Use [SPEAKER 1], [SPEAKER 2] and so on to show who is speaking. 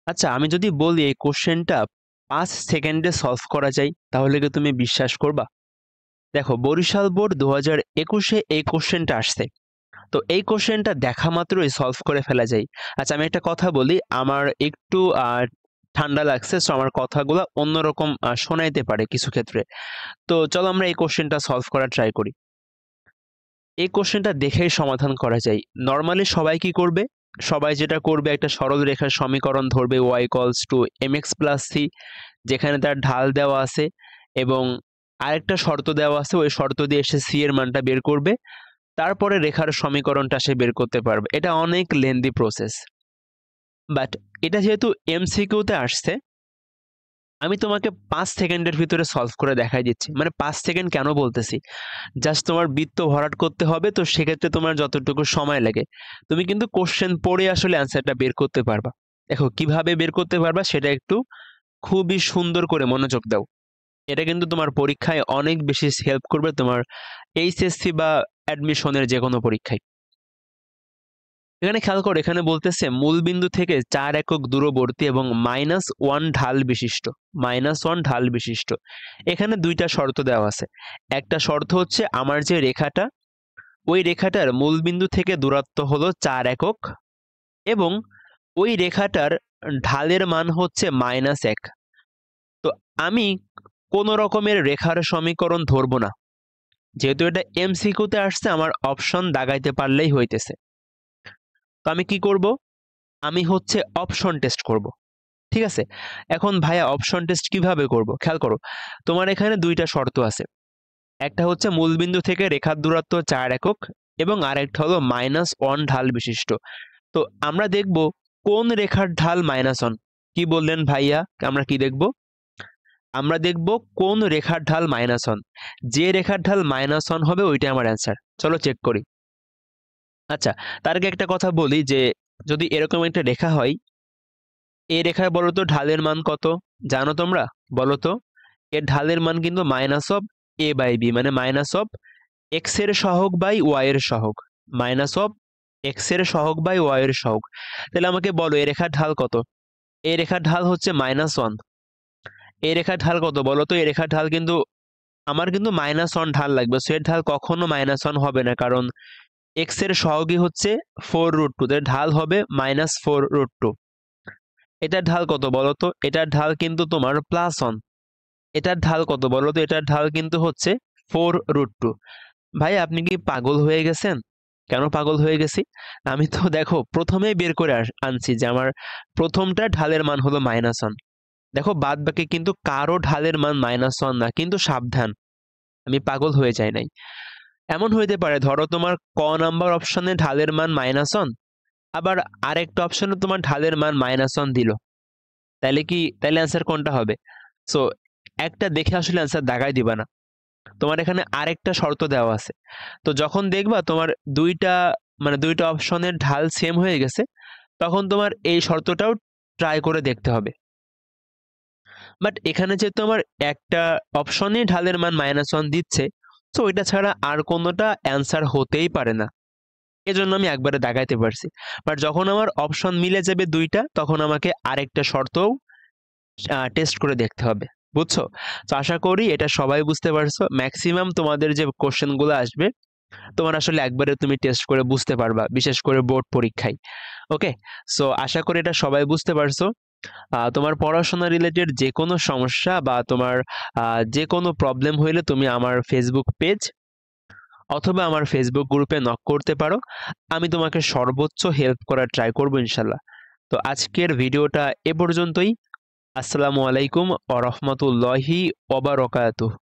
[SPEAKER 1] আচ্ছা, আমি যদি বলি এই কোশ্চেনটা ৫ সেকেন্ডে সলভ করা যায়, তাহলে কি তুমি বিশ্বাস করবা? দেখো, বরিশাল বোর্ড ২০২১ এ এই কোশ্চেনটা আসছে। তো এই কোশ্চেনটা দেখা মাত্রই সলভ করে ফেলা যায়। আচ্ছা, আমি একটা কথা বলি, আমার একটু ঠান্ডা লাগছে, সো আমার কথাগুলা অন্যরকম শোনাইতে পারে কিছু ক্ষেত্রে। তো চলো আমরা এই কোশ্চেনটা সলভ করার ট্রাই করি। এই কোশ্চেনটা দেখেই সমাধান করা যায়। নরমালি সবাই কি করবে? সবাই যেটা করবে, একটা সরল রেখার সমীকরণ ধরবে y mx + c, যেখানে তার ঢাল দেওয়া আছে এবং আরেকটা শর্ত দেওয়া আছে, ওই শর্ত দিয়ে সে c এর মানটা বের করবে। তারপরে রেখার সমীকরণটা সে বের করতে পারবে। এটা অনেক লেন্দি প্রসেস। বাট এটা যেহেতু এমসিকিউতে আসছে, আমি তোমাকে ৫ সেকেন্ডের ভিতরে সলভ করে দেখাই দিচ্ছি। মানে ৫ সেকেন্ড কেন বলতেছি? জাস্ট তোমার বৃত্ত ভরাট করতে হবে, তো সেক্ষেত্রে তোমার যতটুকু সময় লাগে, তুমি কিন্তু কোশ্চেন পড়ে আসলে অ্যান্সারটা বের করতে পারবা। দেখো কিভাবে বের করতে পারবা সেটা একটু খুবই সুন্দর করে মনোযোগ দাও। এটা কিন্তু তোমার পরীক্ষায় অনেক বেশি হেল্প করবে, তোমার এইচএসসি বা অ্যাডমিশনের যে কোনো পরীক্ষায়। এখানে খেয়াল করো, এখানে বলতেছে মূলবিন্দু থেকে ৪ একক দূরবর্তী এবং -1 ঢাল বিশিষ্ট, -1 ঢাল বিশিষ্ট। এখানে দুইটা শর্ত দেওয়া আছে। একটা শর্ত হচ্ছে আমার যে রেখাটা, ওই রেখাটার মূলবিন্দু থেকে দূরত্ব হলো ৪ একক এবং ওই রেখাটার ঢালের মান হচ্ছে -১। তো আমি কোন রকমের রেখার সমীকরণ ধরবো না, যেহেতু এটা এমসিকিউতে আসছে, আমার অপশন দাগাইতে পারলেই হইতেছে। তো আমি কি করব? আমি হচ্ছে অপশন টেস্ট করব। ঠিক আছে? এখন ভাইয়া অপশন টেস্ট কিভাবে করব? খেয়াল করো, তোমার এখানে দুইটা শর্ত আছে। একটা হচ্ছে মূলবিন্দু থেকে রেখার দূরত্ব ৪ একক এবং আরেকটা হলো -1 ঢাল বিশিষ্ট। তো আমরা দেখব কোন রেখার ঢাল -1। কি বললেন ভাইয়া? আমরা কি দেখব? আমরা দেখব কোন রেখার ঢাল -1। যে রেখার ঢাল -1 হবে ওইটাই আমার অ্যান্সার। চলো চেক করি। আচ্ছা, তার আগে একটা কথা বলি যে যদি এরকম একটা রেখা হয়, এই রেখায় বলো তো ঢালের মান কত? জানো তোমরা? বলো তো। এর ঢালের মান কিন্তু -a/b, মানে x এর সহগ বাই y এর সহগ। x এর সহগ বাই y এর সহগ। তাহলে আমাকে বলো এই রেখার ঢাল কত? এই রেখার ঢাল হচ্ছে -1। এই রেখার ঢাল কত বলো তো? এই রেখার ঢাল কিন্তু আমার কিন্তু -1 ঢাল লাগবে। সো এর ঢাল কখনো -1 হবে না, কারণ x এর সহগই হচ্ছে 4√2, তার ঢাল হবে -4√2। এটার ঢাল কত বলো তো? এটার ঢাল কিন্তু তোমার +1। এটার ঢাল কত বলো তো? এটার ঢাল কিন্তু হচ্ছে 4√2। ভাই আপনি কি পাগল হয়ে গেছেন? কেন পাগল হয়ে গেছি? আমি তো দেখো প্রথমেই বের করে আনছি যে আমার প্রথমটা ঢালের মান হলো -1। দেখো বাদ বাকি কিন্তু কারো ঢালের মান -1 না, কিন্তু সাবধান, আমি পাগল হয়ে যাই নাই। এমন হইতে পারে, ধরো তোমার ক নাম্বার অপশনে ঢালের মান -1, আবার আরেকটা অপশনে তোমার ঢালের মান -1 দিল। তাইলে অ্যান্সার কোনটা হবে? সো একটা দেখে আসলে অ্যান্সার দাগাই দিবা না। তোমার এখানে আরেকটা শর্ত দেওয়া আছে। তো যখন দেখবা তোমার দুইটা অপশনের ঢাল সেম হয়ে গেছে, তখন তোমার এই শর্তটাও ট্রাই করে দেখতে হবে। বাট এখানে যেহেতু আমার একটা অপশনেই ঢালের মান -1 দিচ্ছে, সো ওইটা ছাড়া আর কোনোটা অ্যান্সার হতেই পারে না। এজন্য আমি একবারে দাগাইতে পারছি। বাট যখন আমার অপশন মিলে যাবে দুইটা, তখন আমাকে আরেকটা শর্তও টেস্ট করে দেখতে হবে। বুঝছো? তো আশা করি এটা সবাই বুঝতে পারছো। ম্যাক্সিমাম তোমাদের যে কোশ্চেনগুলো আসবে, তোমার আসলে একবারে তুমি টেস্ট করে বুঝতে পারবা, বিশেষ করে বোর্ড পরীক্ষায়। ওকে? সো আশা করি এটা সবাই বুঝতে পারছো। তোমার পড়াশোনা রিলেটেড যে কোনো সমস্যা বা তোমার যে কোনো প্রবলেম হইলে তুমি আমার ফেসবুক পেজ অথবা আমার ফেসবুক গ্রুপে নক করতে পারো। আমি তোমাকে সর্বোচ্চ হেল্প করার ট্রাই করব ইনশাল্লাহ। তো আজকের ভিডিওটা এ পর্যন্তই। আসসালামু আলাইকুম ওয়া রাহমাতুল্লাহি ওয়া বারাকাতুহু।